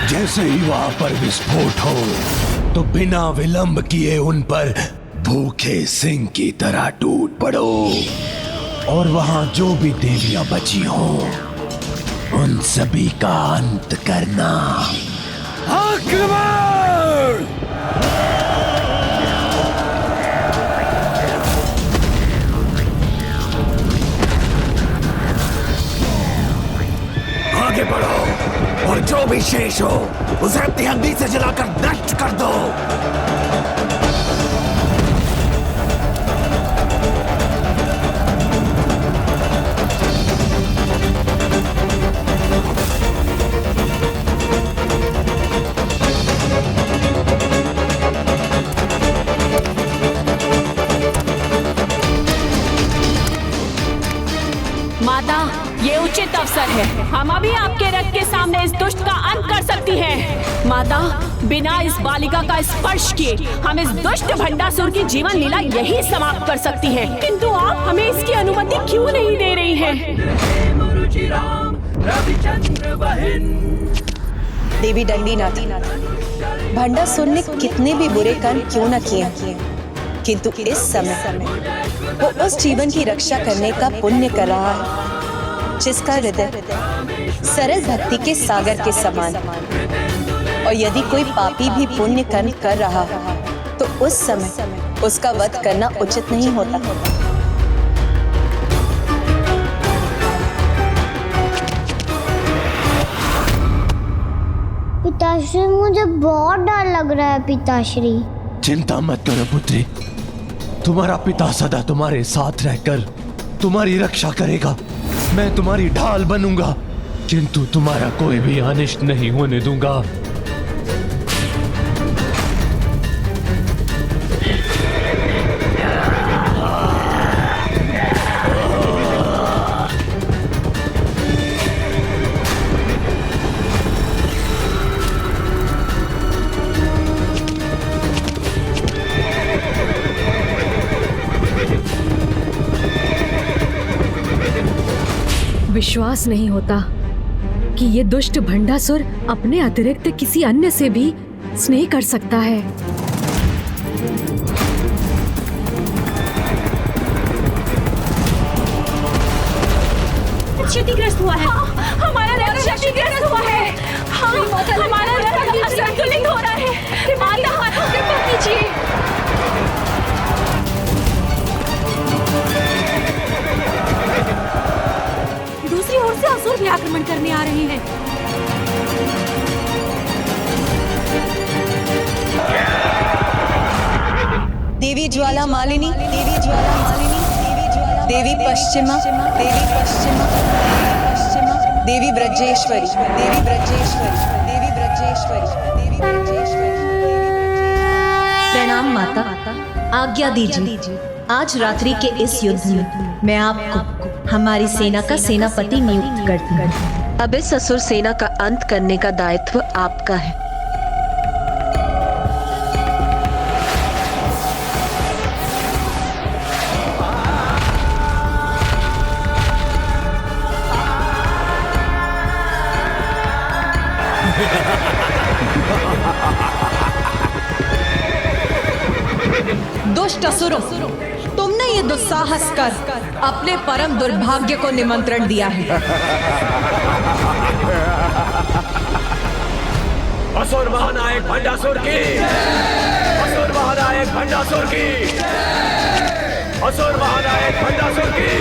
जैसे ही वहां पर विस्फोट हो तो बिना विलंब किए उन पर भूखे सिंह की तरह टूट पड़ो और वहां जो भी देवियां बची हो उन सभी का अंत करना। आक्रमण! आगे बढ़ो और जो भी शेष हो उसे अपनी अग्नि से जलाकर नष्ट कर दो। माता, ये उचित अवसर है। हम अभी आपके रथ के सामने इस दुष्ट का अंत कर सकती हैं। माता, बिना इस बालिका का स्पर्श किए हम इस दुष्ट भंडासुर की जीवन लीला यही समाप्त कर सकती हैं। किंतु आप हमें इसकी अनुमति क्यों नहीं दे रही हैं? देवी दंडीनाथ, भंडासुर ने कितने भी बुरे कर्म क्यों न किए, किंतु इस समय वो उस जीवन की रक्षा करने का पुण्य कर रहा है जिसका हृदय सरल भक्ति के सागर के समान। और यदि कोई पापी भी पुण्य कर्म कर रहा है तो उस समय उसका वध करना उचित नहीं होता। पिताश्री, मुझे बहुत डर लग रहा है पिताश्री। चिंता मत करो पुत्री, तुम्हारा पिता सदा तुम्हारे साथ रहकर तुम्हारी रक्षा करेगा। मैं तुम्हारी ढाल बनूंगा किंतु तुम्हारा कोई भी अनिष्ट नहीं होने दूंगा। विश्वास नहीं होता कि ये दुष्ट भंडासुर अपने अतिरिक्त किसी अन्य से भी स्नेह कर सकता है। क्षतिग्रस्त हुआ है। हमारा रथ क्षतिग्रस्त हुआ है। हमारा रथ असंतुलित हो रहा है। माता, कृपा कीजिए। दूसरी ओर से असुर भी आक्रमण करने आ रहे हैं। देवी ज्वाला मालिनी, देवी ज्वाला मालिनी, देवी पश्चिमा, देवी पश्चिमा, देवी ब्रजेश्वरी, देवी ब्रजेश्वरी, देवी ब्रजेश्वरी, देवी ब्रजेश्वरी। प्रणाम माता, आज्ञा दीजिए। आज रात्रि के इस युद्ध में मैं आपको हमारी सेना का सेनापति नियुक्त करती हूँ। अब इस असुर सेना का अंत करने का दायित्व आपका है। दुष्ट असुरों, तुमने ये दुस्साहस कर अपने परम दुर्भाग्य को निमंत्रण दिया है। असुर महानायक भंडासुर की, असुर महानायक भंडासुर की, असुर महानायक भंडासुर की।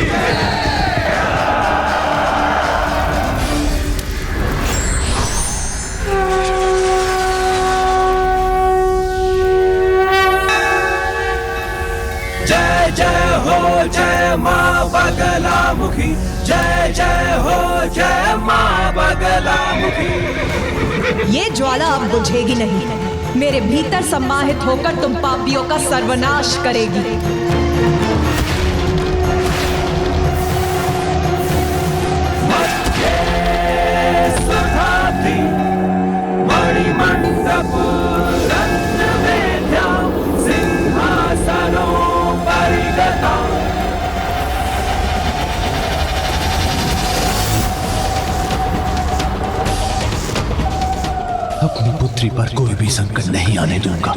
जय जय हो जय माँ बगलामुखी, जय जय हो जय माँ बगलामुखी। ये ज्वाला अब बुझेगी नहीं। मेरे भीतर समाहित होकर तुम पापियों का सर्वनाश करेगी। अपनी पुत्री पर कोई भी संकट नहीं आने दूंगा।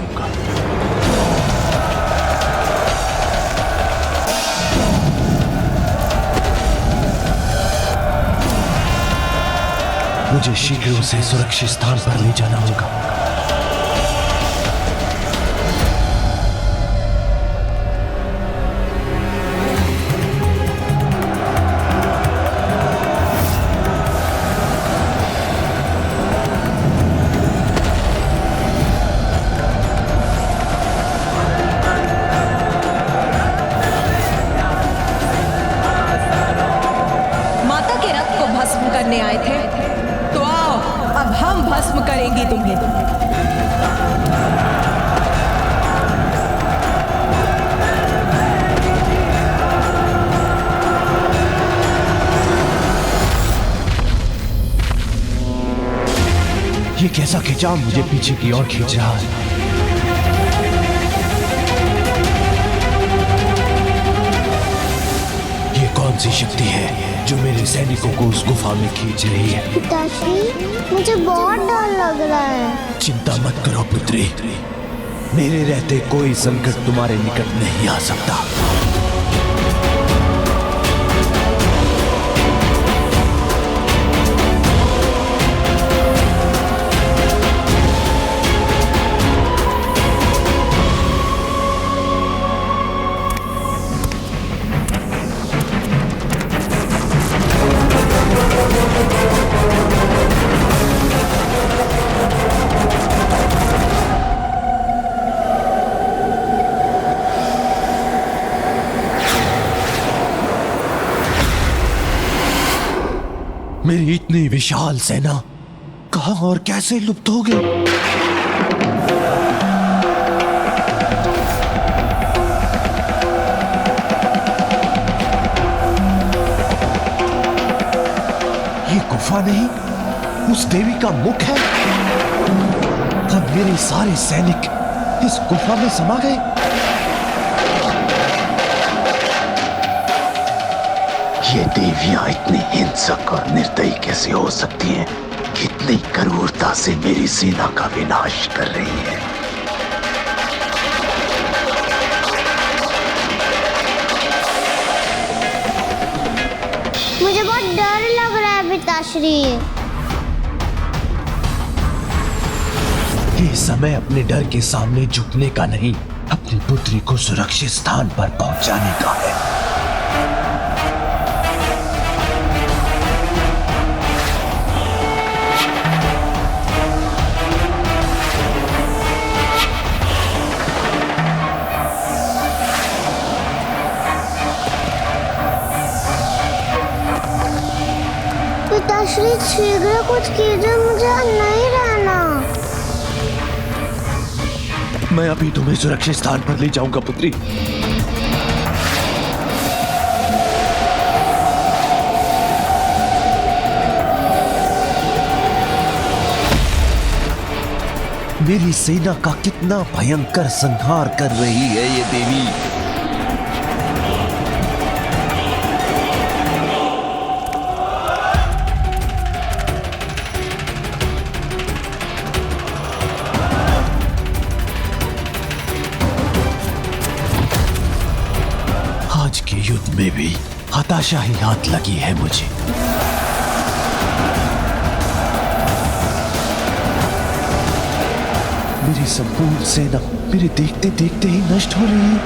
मुझे शीघ्र उसे सुरक्षित स्थान पर ले जाना होगा। करने आए थे तो आओ, अब हम भस्म करेंगे तुम्हें। ये कैसा खिंचाव मुझे पीछे की ओर खींच रहा है? ये कौन सी शक्ति है जो मेरे सैनिकों को उस गुफा में खींच रही है? पिताश्री, मुझे बहुत डर लग रहा है। चिंता मत करो पुत्री, मेरे रहते कोई संकट तुम्हारे निकट नहीं आ सकता। मेरी इतनी विशाल सेना कहां और कैसे लुप्त हो गई? ये गुफा नहीं, उस देवी का मुख है और मेरे सारे सैनिक इस गुफा में समा गए। ये देवियां इतनी हिंसक और निर्दयी कैसे हो सकती हैं? कितनी क्रूरता से मेरी सेना का विनाश कर रही है। मुझे बहुत डर लग रहा है पिताश्री। ये समय अपने डर के सामने झुकने का नहीं, अपनी पुत्री को सुरक्षित स्थान पर पहुंचाने का है। पिताश्री, शीघ्र कुछ कीजिए, मुझे नहीं रहना। मैं अभी तुम्हें सुरक्षित स्थान पर ले जाऊंगा पुत्री। मेरी सेना का कितना भयंकर संहार कर रही है ये देवी। आज के युद्ध में भी हताशा ही हाथ लगी है मुझे। मेरी संपूर्ण सेना मेरे देखते देखते ही नष्ट हो रही है।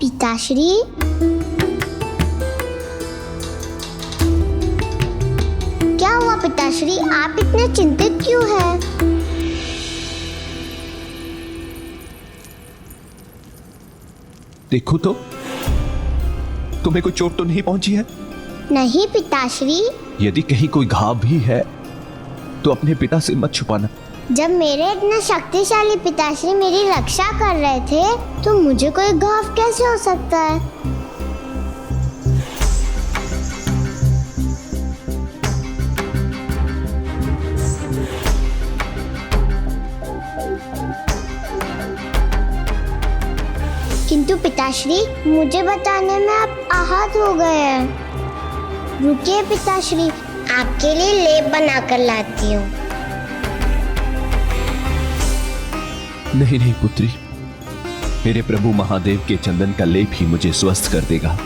पिताश्री, क्या हुआ पिताश्री? आप इतने चिंतित क्यों हैं? देखो तो, तुम्हें कोई चोट तो नहीं पहुंची है? नहीं पिताश्री। यदि कहीं कोई घाव भी है तो अपने पिता से मत छुपाना। जब मेरे इतने शक्तिशाली पिताश्री मेरी रक्षा कर रहे थे तो मुझे कोई घाव कैसे हो सकता है? किंतु पिताश्री मुझे बताने में आप आहत हो गए हैं। रुकिए पिताश्री, आपके लिए लेप बनाकर लाती हूँ। नहीं नहीं पुत्री, मेरे प्रभु महादेव के चंदन का लेप ही मुझे स्वस्थ कर देगा।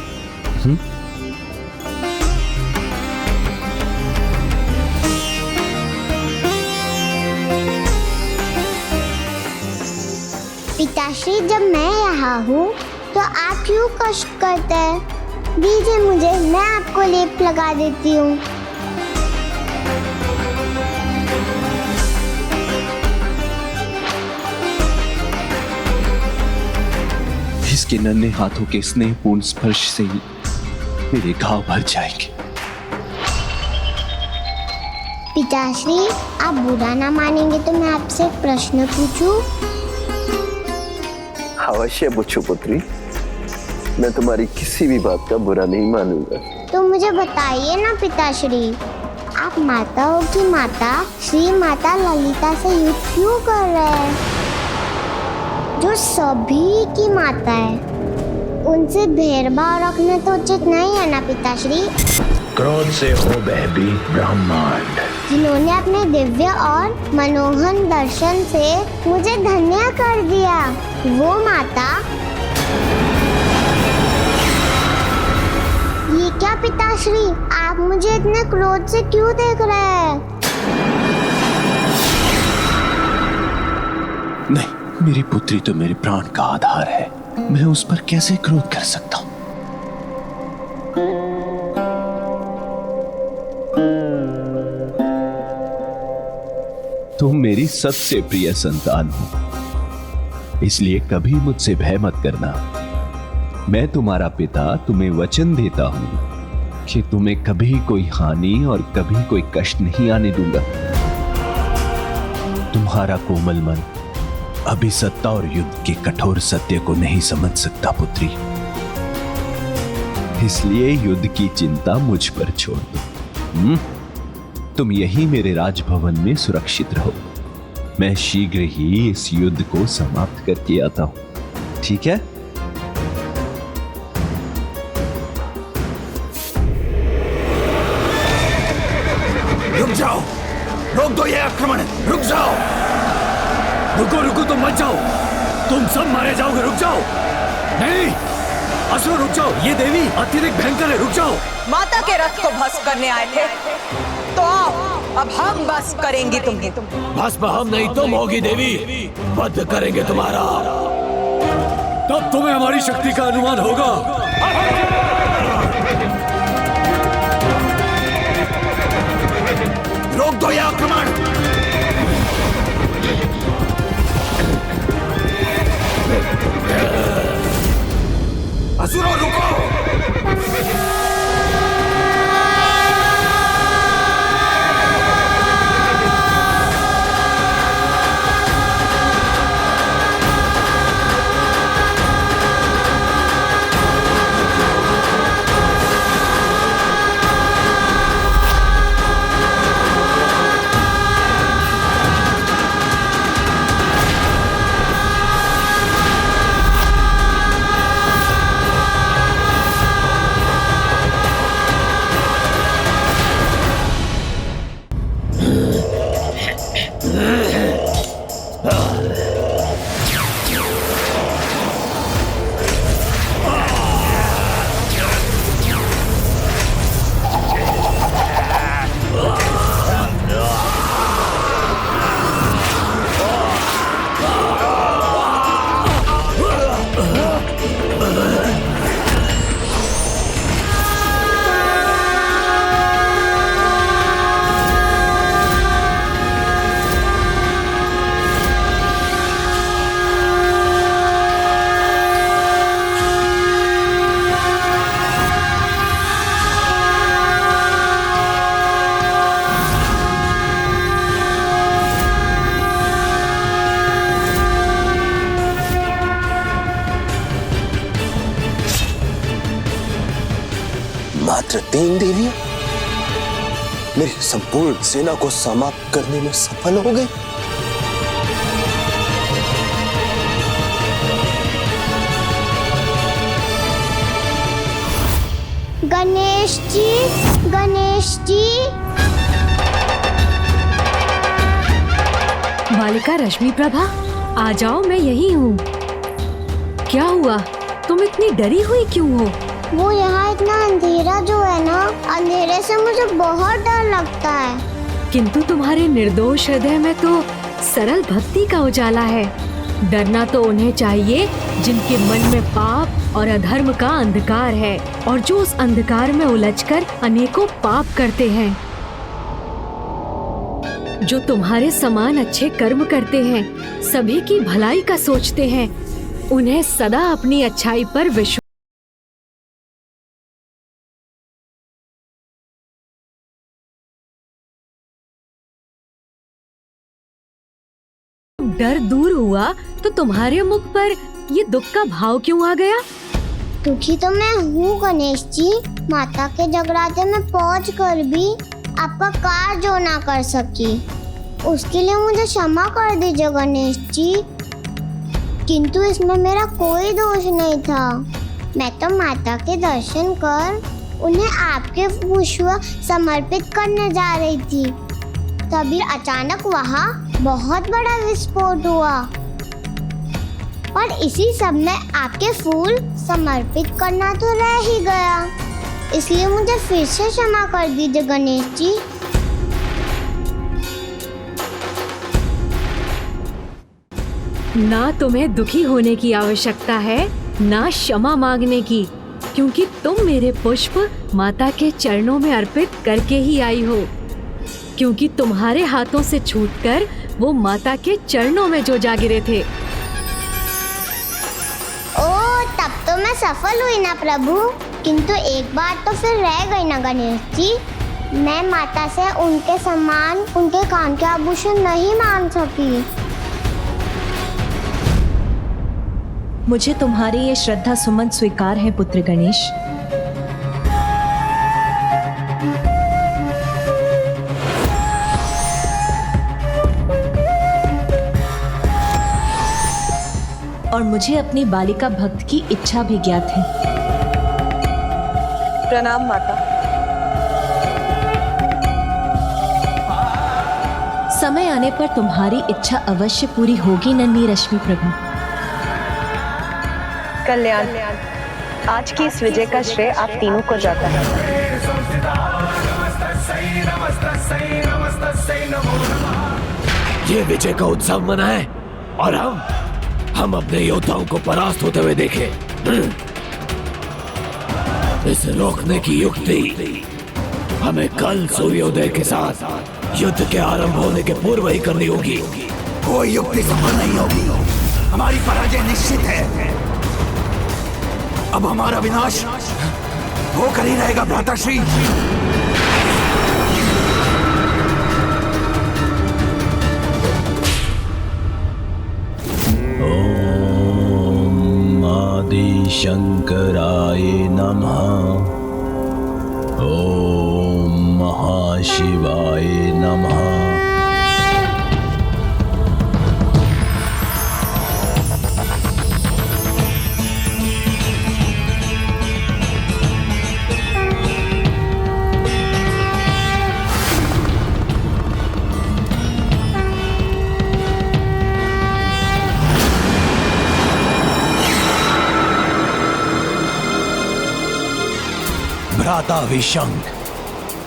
पिताश्री जब मैं यहाँ हूँ तो आप क्यों कष्ट करते हैं? दीजिए मुझे, मैं आपको लेप लगा देती हूँ। इसके नन्हे हाथों के स्नेहपूर्ण स्पर्श से ही मेरे घाव भर जाएंगे। पिताश्री आप बुरा ना मानेंगे तो मैं आपसे एक प्रश्न पूछूं? अवश्य पूछो पुत्री, मैं तुम्हारी किसी भी बात का बुरा नहीं मानूंगा। तो मुझे बताइए ना पिताश्री, आप माताओं की माता श्री माता ललिता से युद्ध क्यों कर रहे हैं, जो सभी की माता है? उनसे भेदभाव रखना तो उचित नहीं है ना पिताश्री। क्रोध से हो बहबी ब्रह्मांड, जिन्होंने अपने दिव्य और मनोहर दर्शन से मुझे धन्य कर दिया, वो माता। ये क्या पिताश्री, आप मुझे इतने क्रोध से क्यों देख रहे हैं? नहीं, मेरी पुत्री तो मेरे प्राण का आधार है, मैं उस पर कैसे क्रोध कर सकता हूं? तुम मेरी सबसे प्रिय संतान हो, इसलिए कभी मुझसे भय मत करना। मैं तुम्हारा पिता तुम्हें वचन देता हूं कि तुम्हें कभी कोई हानि और कभी कोई कष्ट नहीं आने दूंगा। तुम्हारा कोमल मन अभी सत्ता और युद्ध के कठोर सत्य को नहीं समझ सकता पुत्री, इसलिए युद्ध की चिंता मुझ पर छोड़ दो। तुम यही मेरे राजभवन में सुरक्षित रहो, मैं शीघ्र ही इस युद्ध को समाप्त करके आता हूं, ठीक है? रुक जाओ, रोक दो ये आक्रमण, रुक जाओ। रुको रुको, तुम मत जाओ, तुम सब मारे जाओगे, रुक जाओ। नहीं असुर, रुक जाओ, ये देवी अत्यधिक भयंकर है, रुक जाओ। माता के रथ को भस्म करने आए थे तो आओ, अब हम भस्म करेंगे तुम्हें। भस्म हम नहीं, तुम होगी देवी, वध करेंगे तुम्हारा, तब तुम्हें हमारी शक्ति का अनुमान होगा। रोक दो ये आक्रमण। असुरों रुको। मात्र 3 देवियां मेरी संपूर्ण सेना को समाप्त करने में सफल हो गई। गणेश जी, गणेश जी। बालिका रश्मि प्रभा, आ जाओ, मैं यही हूँ। क्या हुआ, तुम इतनी डरी हुई क्यों हो? वो यहाँ इतना अंधेरा जो है ना, अंधेरे से मुझे बहुत डर लगता है। किंतु तुम्हारे निर्दोष हृदय में तो सरल भक्ति का उजाला है। डरना तो उन्हें चाहिए जिनके मन में पाप और अधर्म का अंधकार है और जो उस अंधकार में उलझकर अनेकों पाप करते हैं। जो तुम्हारे समान अच्छे कर्म करते हैं, सभी की भलाई का सोचते हैं, उन्हें सदा अपनी अच्छाई पर विश्वास। डर दूर हुआ तो तुम्हारे मुख पर ये दुख का भाव क्यों आ गया? दुखी तो मैं हूँ गणेश जी। माता के जगराते में पहुँच कर भी आपका कार्य जो ना कर सकी, उसके लिए मुझे क्षमा कर दीजिए गणेश जी। किंतु इसमें मेरा कोई दोष नहीं था। मैं तो माता के दर्शन कर उन्हें आपके पुष्प समर्पित करने जा रही थी, तभी अचानक वहाँ बहुत बड़ा विस्फोट हुआ और इसी सब में आपके फूल समर्पित करना तो रह ही गया। इसलिए मुझे फिर से क्षमा कर दीजिए गणेश जी। ना तुम्हें दुखी होने की आवश्यकता है, ना क्षमा मांगने की, क्योंकि तुम मेरे पुष्प माता के चरणों में अर्पित करके ही आई हो। क्योंकि तुम्हारे हाथों से छूटकर वो माता के चरणों में जो जा गिरे थे। ओ, तब तो मैं सफल हुई ना प्रभु। किंतु एक बात तो फिर रह गई ना गणेश जी। मैं माता से उनके समान उनके कान के आभूषण नहीं मांग सकी। मुझे तुम्हारे ये श्रद्धा सुमन स्वीकार है पुत्र गणेश। और मुझे अपनी बालिका भक्त की इच्छा भी ज्ञात है। प्रणाम माता। समय आने पर तुम्हारी इच्छा अवश्य पूरी होगी नन्ही रश्मि प्रभा। कल्याण, आज की इस विजय का श्रेय आप तीनों को जाता है। ये विजय का उत्सव मनाएं और हम अपने योद्धाओं को परास्त होते हुए देखें। इसे रोकने की युक्ति हमें कल सूर्योदय के साथ युद्ध के आरंभ होने के पूर्व ही करनी होगी। कोई युक्ति सफल नहीं होगी, हमारी पराजय निश्चित है। अब हमारा विनाश होकर ही रहेगा भ्राताश्री। ओम आदि शंकराय नमः। ओम महाशिवाय नमः। भ्राता विशंक,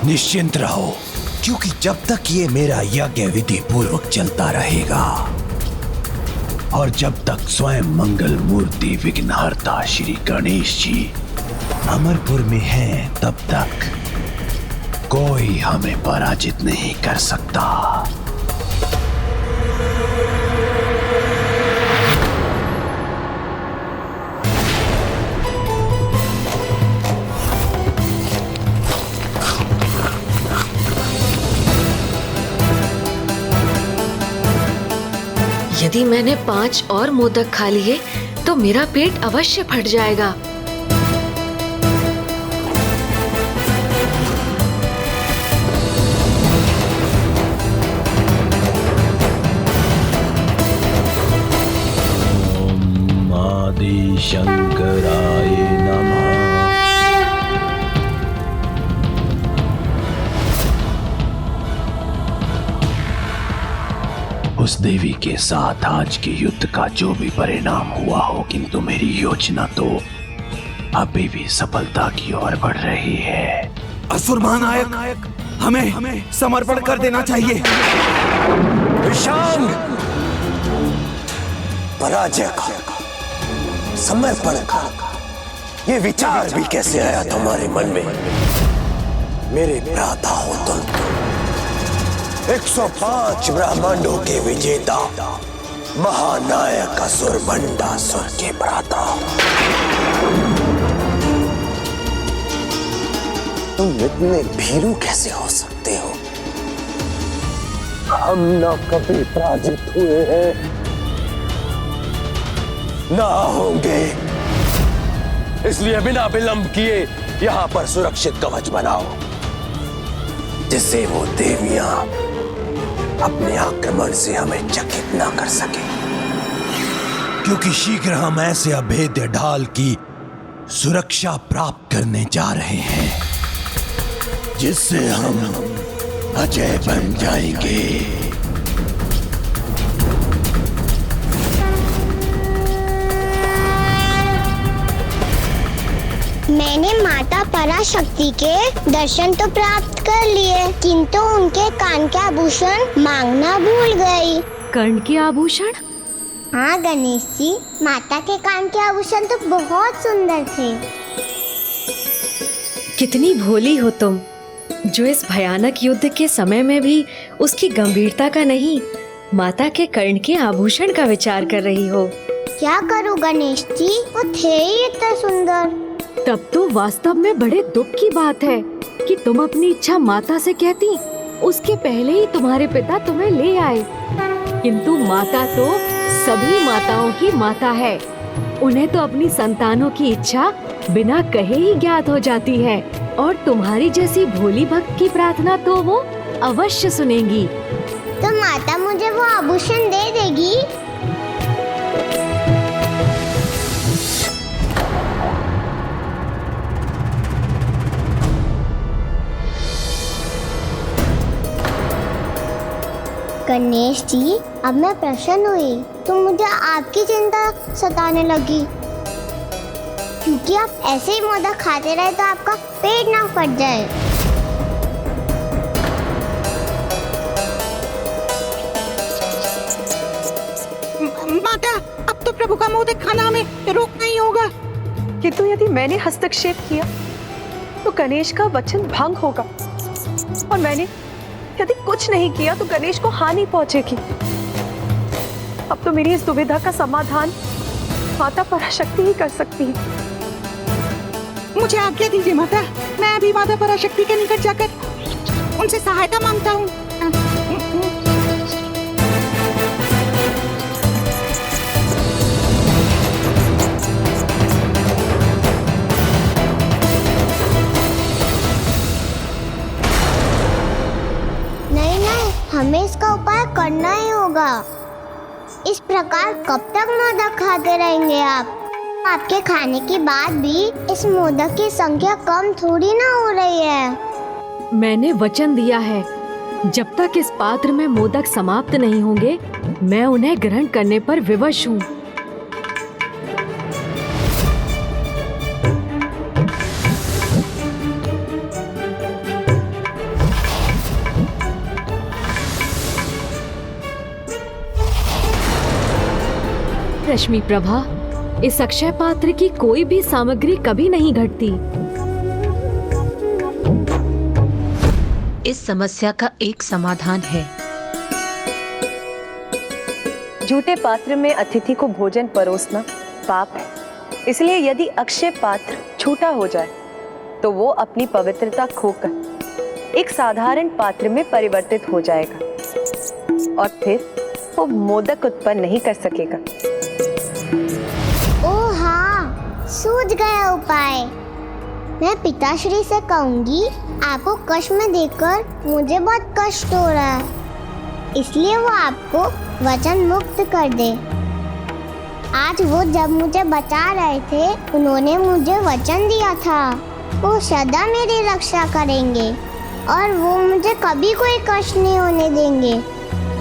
निश्चिंत रहो, क्योंकि जब तक ये मेरा यज्ञ विधि पूर्वक चलता रहेगा और जब तक स्वयं मंगल मूर्ति विघ्नहर्ता श्री गणेश जी अमरपुर में हैं, तब तक कोई हमें पराजित नहीं कर सकता। यदि मैंने 5 और मोदक खा लिए तो मेरा पेट अवश्य फट जाएगा। शंकराय नमः। उस देवी के साथ आज के युद्ध का जो भी परिणाम हुआ हो, किंतु मेरी योजना तो अभी भी सफलता की ओर बढ़ रही है। असुर महानायक, हमें समर्पण कर देना चाहिए। विशांग, पराजय का, समर्पण का ये विचार भी कैसे आया तुम्हारे मन में? मेरे भ्राता हो तुम, 105 ब्रह्मांडों के विजेता, महानायक असुर भंडासुर के भ्राता। तुम इतने भीरू कैसे हो सकते हो? हम ना कभी पराजित हुए हैं, ना होंगे। इसलिए बिना विलंब किए यहां पर सुरक्षित कवच बनाओ, जिससे वो देवियां अपने आक्रमण से हमें चकित ना कर सके। क्योंकि शीघ्र हम ऐसे अभेद्य ढाल की सुरक्षा प्राप्त करने जा रहे हैं, जिससे हम अजय बन जाएंगे। मैंने माता पराशक्ति के दर्शन तो प्राप्त कर लिए, किंतु उनके कान के आभूषण मांगना भूल गई। कर्ण के आभूषण? हाँ गणेश जी, माता के कान के आभूषण तो बहुत सुंदर थे। कितनी भोली हो तुम, जो इस भयानक युद्ध के समय में भी उसकी गंभीरता का नहीं, माता के कर्ण के आभूषण का विचार कर रही हो। क्या करूं गणेश जी, वो थे ही इतने सुंदर। तब तो वास्तव में बड़े दुख की बात है कि तुम अपनी इच्छा माता से कहती, उसके पहले ही तुम्हारे पिता तुम्हें ले आए। किंतु माता तो सभी माताओं की माता है, उन्हें तो अपनी संतानों की इच्छा बिना कहे ही ज्ञात हो जाती है, और तुम्हारी जैसी भोली भक्त की प्रार्थना तो वो अवश्य सुनेंगी। तो माता मुझे वो आभूषण दे देगी? गणेश जी, अब मैं प्रसन्न हुई, तो मुझे आपकी चिंता सताने लगी, क्योंकि आप ऐसे ही मोदक खाते रहे तो आपका पेट ना फट जाए। माता, अब तो प्रभु का मोदक खाना हमें रोकना ही होगा। किंतु यदि मैंने हस्तक्षेप किया तो गणेश का वचन भंग होगा, और मैंने यदि कुछ नहीं किया तो गणेश को हानि पहुंचेगी। अब तो मेरी इस दुविधा का समाधान माता पराशक्ति ही कर सकती है। मुझे आज्ञा दीजिए माता, मैं अभी माता पराशक्ति के निकट जाकर उनसे सहायता मांगता हूँ। हमें इसका उपाय करना ही होगा। इस प्रकार कब तक मोदक खाते रहेंगे आप? आपके खाने के बाद भी इस मोदक की संख्या कम थोड़ी ना हो रही है। मैंने वचन दिया है, जब तक इस पात्र में मोदक समाप्त नहीं होंगे, मैं उन्हें ग्रहण करने पर विवश हूँ। रश्मि प्रभा, इस अक्षय पात्र की कोई भी सामग्री कभी नहीं घटती। इस समस्या का एक समाधान है। झूठे पात्र में अतिथि को भोजन परोसना पाप है, इसलिए यदि अक्षय पात्र झूठा हो जाए तो वो अपनी पवित्रता खोकर एक साधारण पात्र में परिवर्तित हो जाएगा, और फिर वो मोदक उत्पन्न नहीं कर सकेगा। ओह हाँ, सूझ गया उपाय। मैं पिताश्री से कहूंगी, आपको कष्ट में देखकर मुझे बहुत कष्ट हो रहा है, इसलिए वो आपको वचन मुक्त कर दे। आज वो जब मुझे बचा रहे थे उन्होंने मुझे वचन दिया था वो सदा मेरी रक्षा करेंगे और वो मुझे कभी कोई कष्ट नहीं होने देंगे।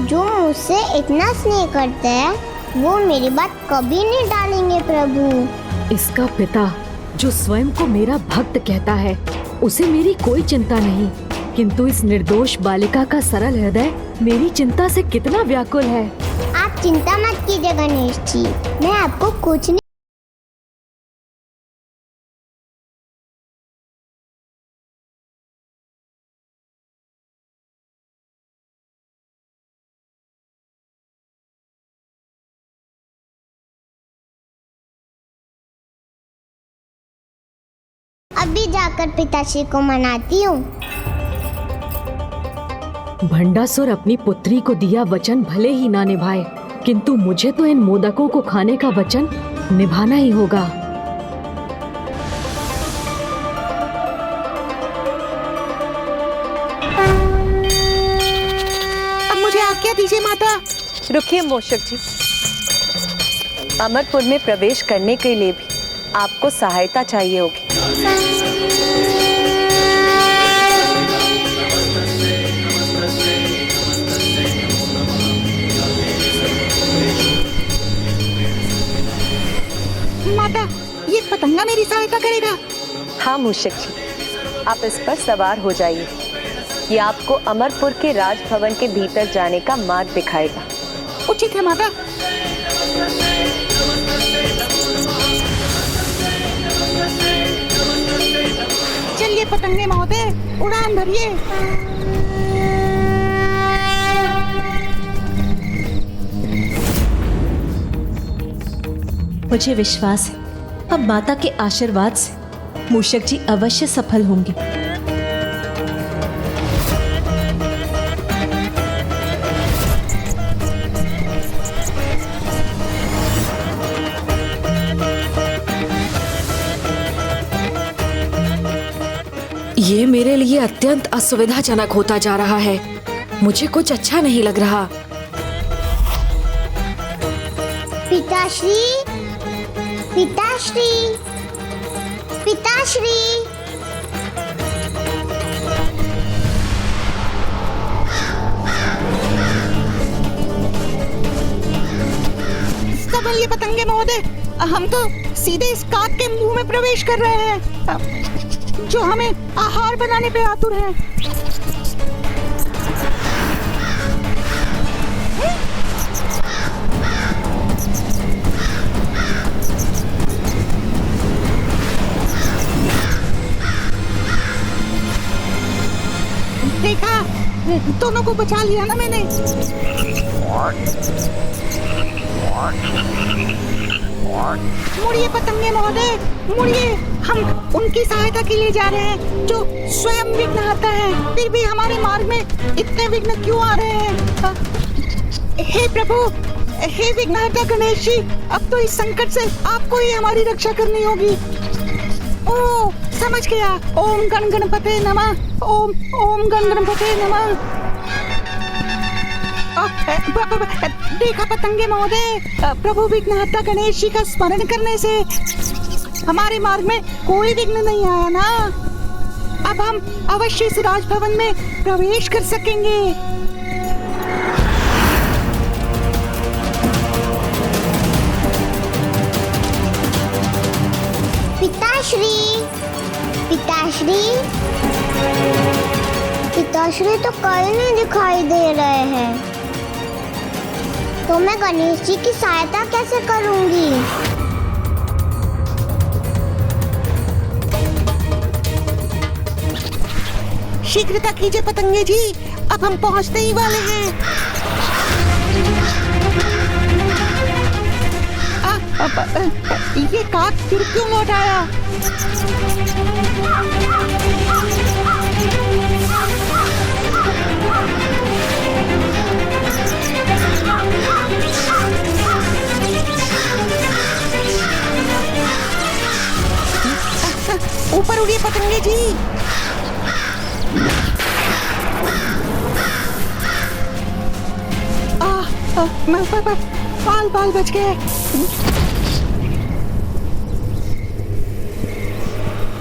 जो मुझसे इतना स्नेह करते हैं वो मेरी बात कभी नहीं टालेंगे प्रभु। इसका पिता जो स्वयं को मेरा भक्त कहता है उसे मेरी कोई चिंता नहीं, किंतु इस निर्दोष बालिका का सरल हृदय मेरी चिंता से कितना व्याकुल है। आप चिंता मत कीजिए गणेश जी, मैं आपको कुछ नहीं। अभी जाकर पिताश्री को मनाती हूँ। भंडासुर अपनी पुत्री को दिया वचन भले ही ना निभाए, किंतु मुझे तो इन मोदकों को खाने का वचन निभाना ही होगा। अब मुझे आज्ञा दीजिए माता। रुकिए मूषक जी, अमरपुर में प्रवेश करने के लिए भी आपको सहायता चाहिए होगी। माता, ये पतंगा मेरी सहायता करेगा? हाँ मूषक जी, आप इस पर सवार हो जाइए। ये आपको अमरपुर के राजभवन के भीतर जाने का मार्ग दिखाएगा। उचित है माता। चलिए पतंगे महोदय, उड़ान भरिए। मुझे विश्वास है अब माता के आशीर्वाद से मूषक जी अवश्य सफल होंगे। ये मेरे लिए अत्यंत असुविधाजनक होता जा रहा है। मुझे कुछ अच्छा नहीं लग रहा। पिताश्री, पिताश्री, पिताश्री। संभलिए पतंगे महोदय, हम तो सीधे इस काक के मुंह में प्रवेश कर रहे हैं जो हमें आहार बनाने पे आतुर है। देखा, दोनों को बचा लिया ना मैंने। मुड़िए पतंगे महोदय, मुड़िए। हम उनकी सहायता के लिए जा रहे हैं जो स्वयं विघ्नहर्ता है, फिर भी हमारे मार्ग में इतने विघ्न क्यों आ रहे हैं? हे प्रभु, हे विघ्नहर्ता गणेश जी, अब तो इस संकट से आपको ही हमारी रक्षा करनी होगी। ओ, समझ गया। ओम गण गणपते नमः, ओम ओम गण गणपते नमः। देखा पतंगे महोदय, प्रभु विघ्नहर्ता गणेश जी का स्मरण करने से हमारे मार्ग में कोई विघ्न नहीं आया ना। अब हम अवश्य इस राजभवन में प्रवेश कर सकेंगे। पिताश्री, पिताश्री, पिताश्री तो कहीं नहीं दिखाई दे रहे हैं, तो मैं गणेश जी की सहायता कैसे करूंगी? शीघ्रता कीजिए पतंगे जी, अब हम पहुंचने ही वाले हैं। ये काक फिर क्यों लौट आया? ऊपर उड़िए पतंगे जी। बाल बाल बच गए।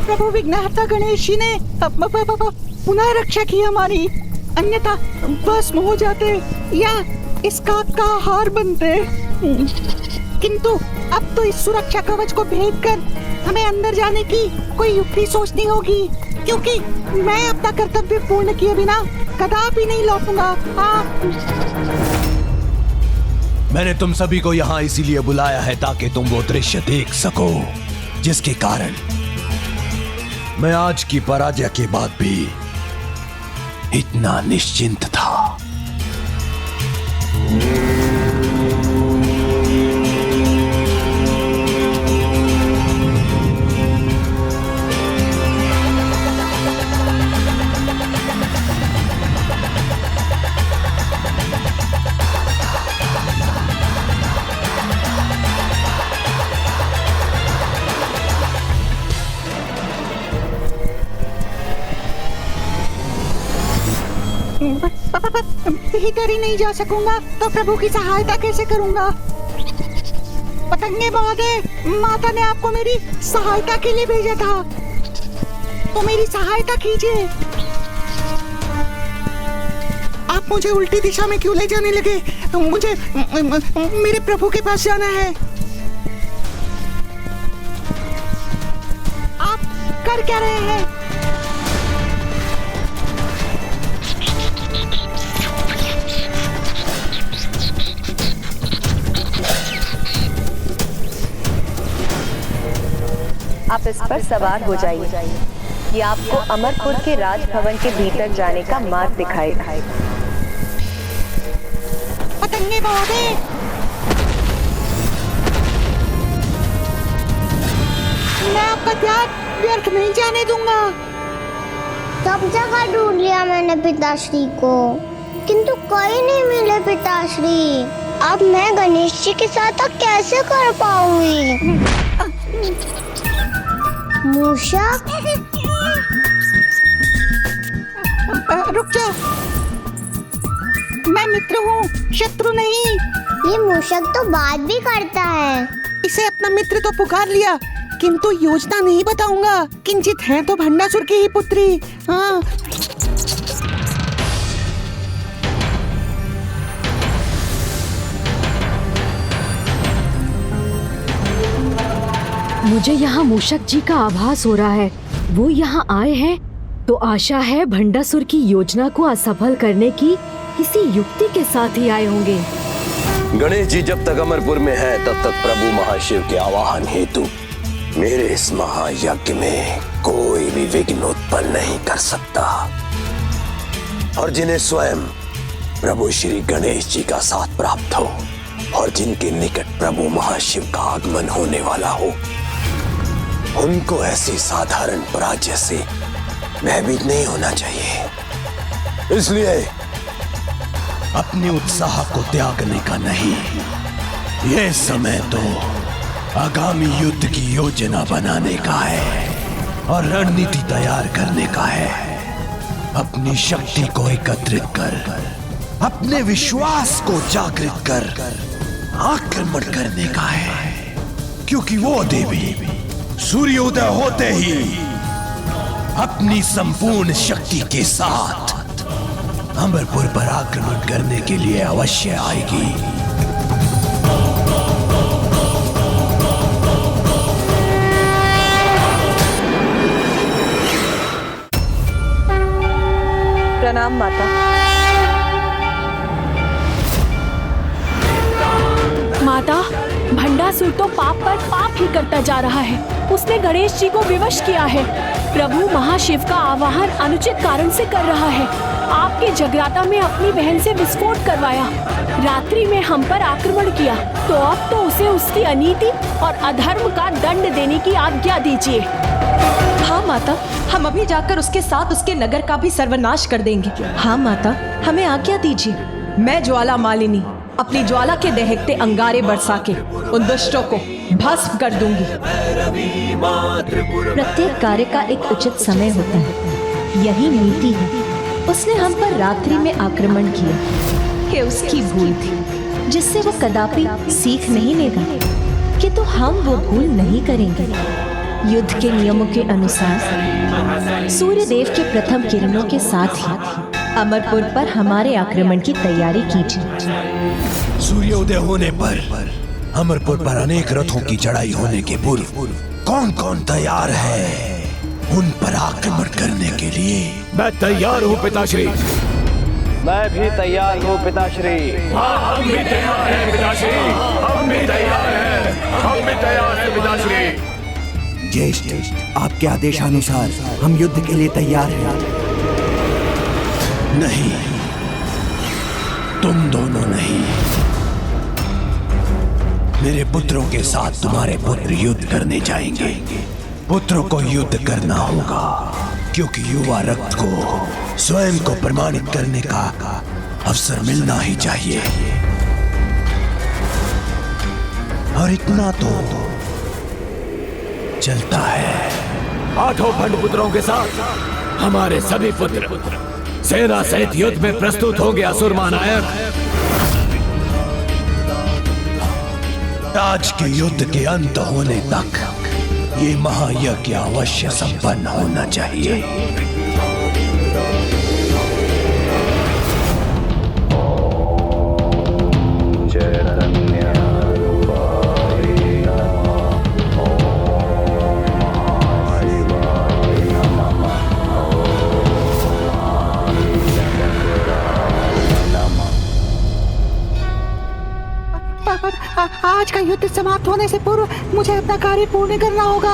प्रभु विघ्नहर्ता गणेश जी ने पुनः रक्षा की हमारी, अन्यथा भस्म हो जाते या इसका का हार बनते। किंतु अब तो इस सुरक्षा कवच को भेदकर हमें अंदर जाने की कोई युक्ति सोचनी होगी, क्योंकि मैं अपना कर्तव्य पूर्ण किए बिना कदापि नहीं लौटूंगा। मैंने तुम सभी को यहाँ इसीलिए बुलाया है ताकि तुम वो दृश्य देख सको जिसके कारण मैं आज की पराजय के बाद भी इतना निश्चिंत था। भीतर ही नहीं जा सकूंगा तो प्रभु की सहायता कैसे करूंगा? पतंगे महोदय, माता ने आपको मेरी सहायता के लिए भेजा था, तो मेरी सहायता कीजिए। आप मुझे उल्टी दिशा में क्यों ले जाने लगे? मुझे मेरे प्रभु के पास जाना है। आप कर क्या रहे हैं? आप इस पर सवार हो जाइए। ये आपको अमरपुर के राजभवन के भीतर जाने का मार्ग दिखाएगा। पतंगे महोदय, मैं आपका त्याग व्यर्थ नहीं जाने दूंगा। सब जगह ढूंढ लिया मैंने पिताश्री को, किंतु कोई नहीं मिले पिताश्री। अब मैं गणेश जी के साथ कैसे कर पाऊंगी? मूषक, रुक जाओ, मैं मित्र हूँ, शत्रु नहीं। ये मूषक तो बात भी करता है। इसे अपना मित्र तो पुकार लिया, किंतु योजना नहीं बताऊंगा। किंचित है तो भंडासुर की ही पुत्री। हाँ, मुझे यहाँ मूषक जी का आभास हो रहा है। वो यहाँ आए हैं तो आशा है भंडासुर की योजना को असफल करने की किसी युक्ति के साथ ही आए होंगे। गणेश जी जब तक अमरपुर में है तब तक प्रभु महाशिव के आवाहन हेतु मेरे इस महायज्ञ में कोई भी विघ्न उत्पन्न नहीं कर सकता, और जिन्हें स्वयं प्रभु श्री गणेश जी का साथ प्राप्त हो और जिनके निकट प्रभु महाशिव का आगमन होने वाला हो, उनको ऐसी साधारण पराजय से भयभीत नहीं होना चाहिए। इसलिए अपने उत्साह को त्यागने का नहीं, यह समय तो आगामी युद्ध की योजना बनाने का है और रणनीति तैयार करने का है। अपनी शक्ति को एकत्रित कर, अपने विश्वास को जागृत कर आक्रमण करने का है, क्योंकि वो देवी सूर्योदय होते ही अपनी संपूर्ण शक्ति के साथ अमरपुर पर आक्रमण करने के लिए अवश्य आएगी। प्रणाम माता। माता, भंडासुर तो पाप पर पाप ही करता जा रहा है। उसने गणेश जी को विवश किया है। प्रभु महाशिव का आवाहन अनुचित कारण से कर रहा है। आपके जगराता में अपनी बहन से विस्फोट करवाया, रात्रि में हम पर आक्रमण किया, तो अब तो उसे उसकी अनीति और अधर्म का दंड देने की आज्ञा दीजिए। हाँ माता, हम अभी जाकर उसके साथ उसके नगर का भी सर्वनाश कर देंगे। हाँ माता, हमें आज्ञा दीजिए। मैं ज्वाला मालिनी अपनी ज्वाला के दहकते अंगारे बरसा के उन दुष्टों को भस्म कर दूंगी। प्रत्येक कार्य का एक उचित समय होता है, यही नीति है। उसने हम पर रात्रि में आक्रमण किया, ये उसकी भूल थी। जिससे वो कदापि सीख नहीं लेगा कि तो हम वो भूल नहीं करेंगे। युद्ध के नियमों के अनुसार सूर्य देव के प्रथम किरणों के साथ ही अमरपुर पर हमारे आक्रमण की तैयारी कीजिए। सूर्योदय होने पर अमरपुर पर अनेक रथों की चढ़ाई होने के पूर्व कौन कौन तैयार है उन पर आक्रमण करने के लिए? मैं तैयार हूँ पिताश्री। मैं भी तैयार हूँ पिताश्री। हम भी तैयार हैं पिताश्री। हम भी तैयार हैं। हम भी तैयार हैं पिताश्री। ज्येष्ठ, आपके आदेशानुसार हम युद्ध के लिए तैयार हैं। नहीं, तुम दोनों नहीं। मेरे पुत्रों के साथ तुम्हारे पुत्र युद्ध करने जाएंगे। पुत्रों को युद्ध करना होगा क्योंकि युवा रक्त को स्वयं को प्रमाणित करने का अवसर मिलना ही चाहिए। और इतना तो चलता है। 8 भंड पुत्रों के साथ हमारे सभी पुत्र सेना सहित युद्ध में प्रस्तुत होंगे। असुर महानायक, आज के युद्ध के अंत होने तक ये महायज्ञ अवश्य संपन्न होना चाहिए। आज का युद्ध समाप्त होने से पूर्व मुझे अपना कार्य पूर्ण करना होगा।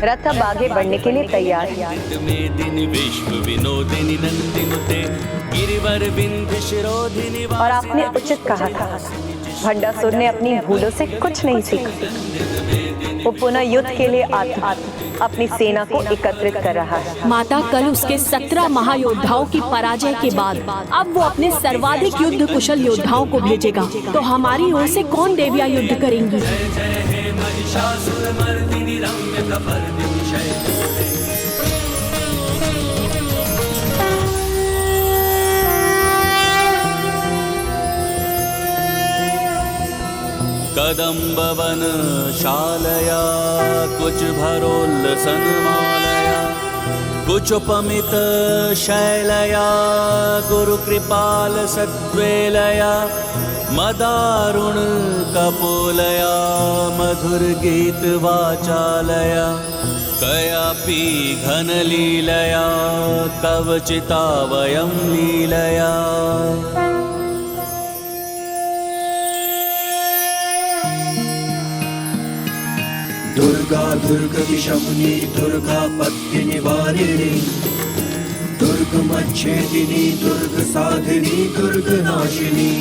रथ अब आगे बढ़ने के लिए तैयार है। और आपने उचित कहा था, भंडासुर ने अपनी भूलों से कुछ नहीं सीखा। वो पुनः युद्ध के लिए अपनी सेना को एकत्रित कर रहा है। माता, कल उसके 17 महायोद्धाओं की पराजय के बाद अब वो अपने सर्वाधिक युद्ध कुशल योद्धाओं को भेजेगा। तो हमारी ओर से कौन देवियां युद्ध करेंगी? कदम्बवन शालया कुछ भरोल्लसन मालया कुचोपमित शैलया गुरु कृपाल सद्वेलया मदारुण कपोलया मधुर गीत वाचालया कयापि घन लीलया कवचिता वयं लीलया। दुर्गा दुर्गतिशमुनी दुर्गा पत्ति निवारिणी दुर्गमच्छेदिनी दुर्ग साधिनी दुर्ग नाशिनी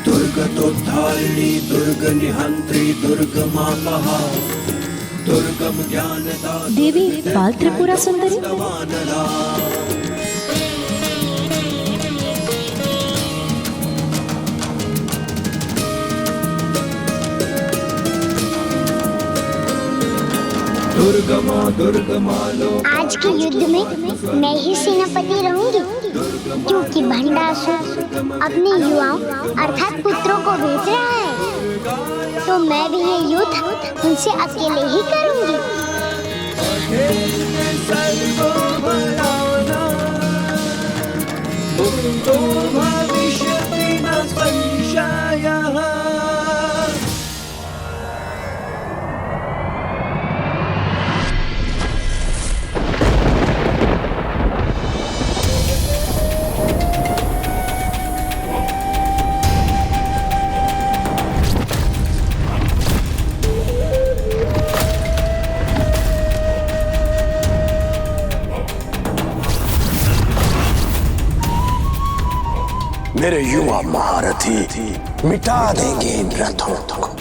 दुर्गतोद्धारिणी दुर्ग निहंत्री दुर्ग मापहा दुर्गम ज्ञानदा देवी बाल त्रिपुरा सुंदरी। आज के युद्ध में मैं ही सेनापति रहूंगी, क्योंकि भंडासुर अपने युवाओं अर्थात पुत्रों को भेज रहा है। तो मैं भी ये युद्ध उनसे अकेले ही करूंगी। मेरे युवा महारथी मिटा देंगे इन रथों को।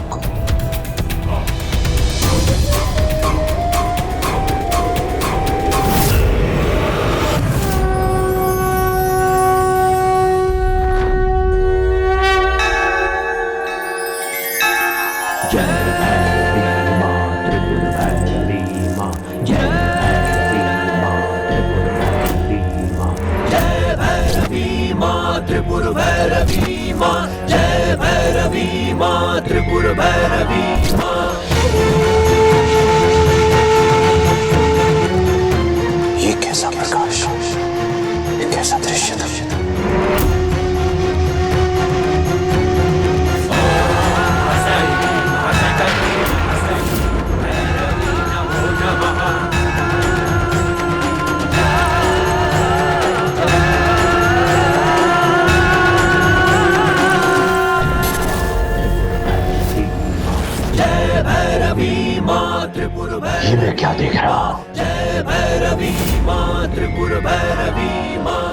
देवी माँ त्रिपुर भैरवी माँ।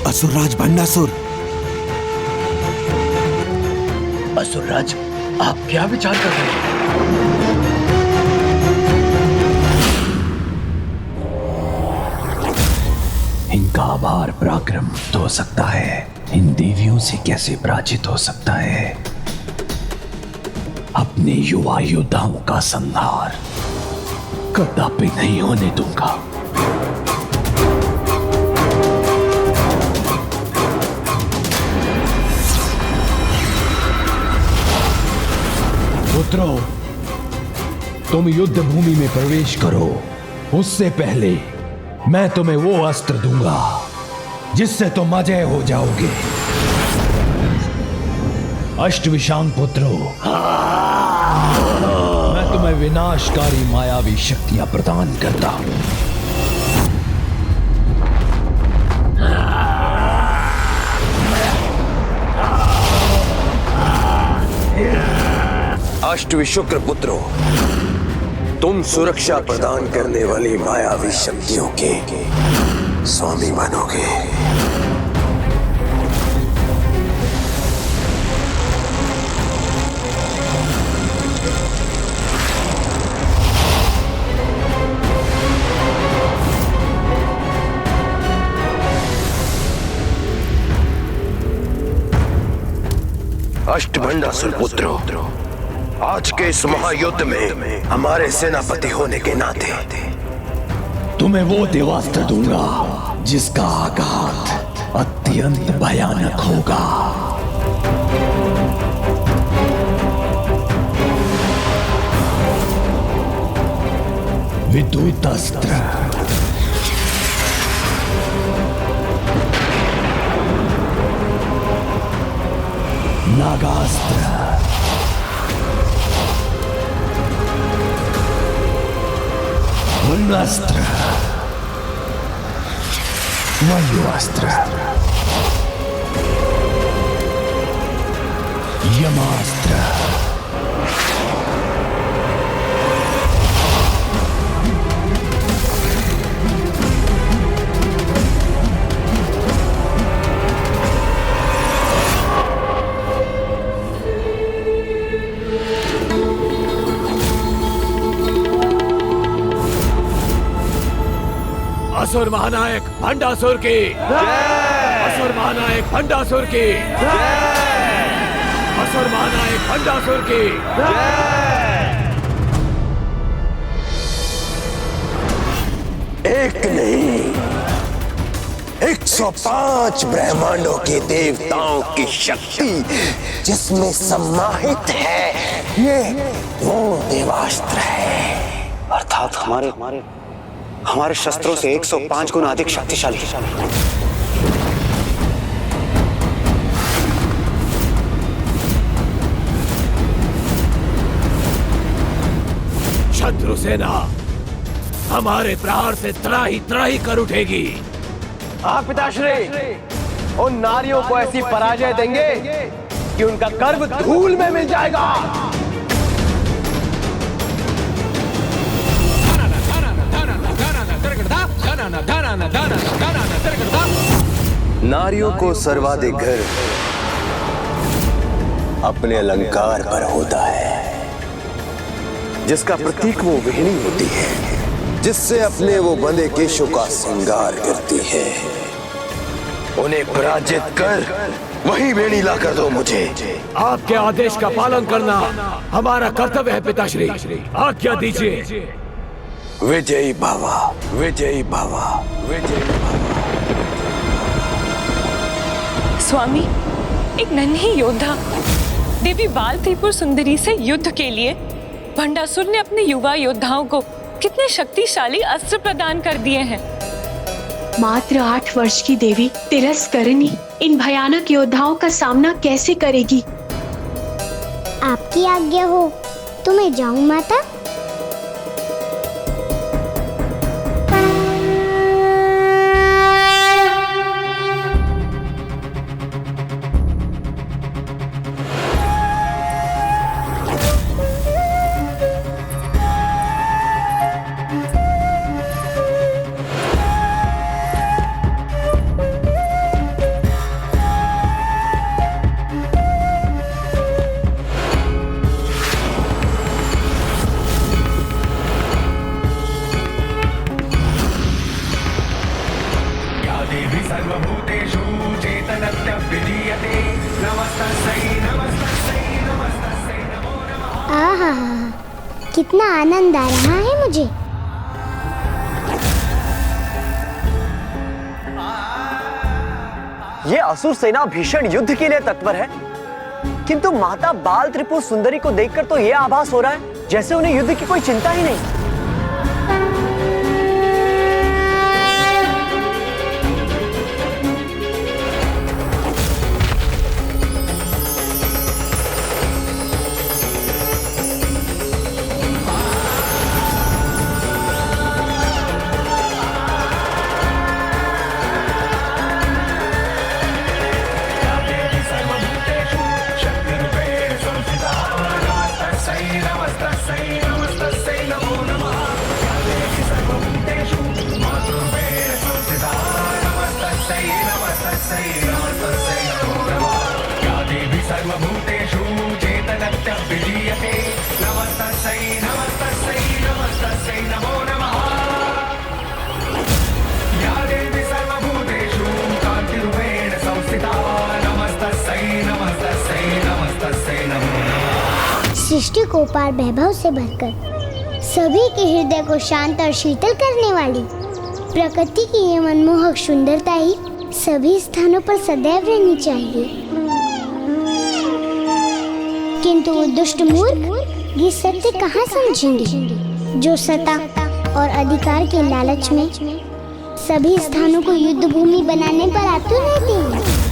असुरराज भंडासुर, असुरराज, आप क्या विचार कर रहे हैं? इनका आभार पराक्रम तो हो सकता है, इन देवियों से कैसे पराजित हो सकता है? अपने युवा योद्धाओं का संहार कदापि नहीं होने दूंगा। पुत्रों, तुम युद्ध भूमि में प्रवेश करो। उससे पहले मैं तुम्हें वो अस्त्र दूंगा जिससे तुम अजय हो जाओगे। अष्टविशांग पुत्रों, मैं तुम्हें विनाशकारी मायावी शक्तियां प्रदान करता हूं। अष्टविशुक्र पुत्रों, तुम सुरक्षा प्रदान करने वाली मायावी शक्तियों के स्वामी बनोगे। अष्टभंडासुर पुत्रों, आज के इस महायुद्ध में हमारे सेनापति होने के नाते तुम्हें वो देवास्त्र दूंगा जिसका आघात अत्यंत भयानक होगा। विद्युत अस्त्र, नागास्त्र, वरुणास्त्र, वायुअस्त्र, यमास्त्र, असुर महानायक भंडासुर की जय। असुर महानायक भंडासुर की जय। असुर महानायक भंडासुर की जय। एक नहीं, 105 ब्रह्मांडों के देवताओं की शक्ति जिसमें सम्माहित है, ये वो देवास्त्र है। अर्थात हमारे शस्त्रों से 105 गुना अधिक शक्तिशाली। शत्रु सेना हमारे प्रहार से त्राही त्राही कर उठेगी। आप पिताश्री, उन नारियों को ऐसी पराजय देंगे कि उनका गर्व धूल में मिल जाएगा। नारियों को सर्वाधिक गर्व अपने अलंकार पर होता है, जिसका प्रतीक वो वेणी होती है, जिससे अपने वो बंधे केशों का श्रृंगार करती है। उन्हें पराजित कर वही वेणी ला कर दो मुझे। आपके आदेश का पालन करना हमारा कर्तव्य है पिताश्री, आज्ञा दीजिए। विजयी भवा, विजयी भवा, विजयी भवा। स्वामी, एक नन्ही योद्धा देवी बाल त्रिपुर सुंदरी से युद्ध के लिए भंडासुर ने अपने युवा योद्धाओं को कितने शक्तिशाली अस्त्र प्रदान कर दिए हैं। मात्र 8 वर्ष की देवी तिरस्करणी इन भयानक योद्धाओं का सामना कैसे करेगी? आपकी आज्ञा हो तो मैं जाऊं माता। सर्वभूतेषु चेतनस्य विलीयते नमस्तस्यै नमस्तस्यै नमस्तस्यै नमो नमः। आहा, कितना आनंद आ रहा है मुझे। ये असुर सेना भीषण युद्ध के लिए तत्पर है, किंतु माता बाल त्रिपुर सुंदरी को देखकर तो यह आभास हो रहा है जैसे उन्हें युद्ध की कोई चिंता ही नहीं। सृष्टि को पार वैभव से भरकर सभी के हृदय को शांत और शीतल करने वाली प्रकृति की ये मनमोहक सुंदरता ही सभी स्थानों पर सदैव रहनी चाहिए। किंतु वो दुष्ट मूर्ख ये सत्य कहाँ समझेंगे, जो सत्ता और अधिकार के लालच में सभी स्थानों को युद्ध भूमि बनाने पर आतुर रहते हैं।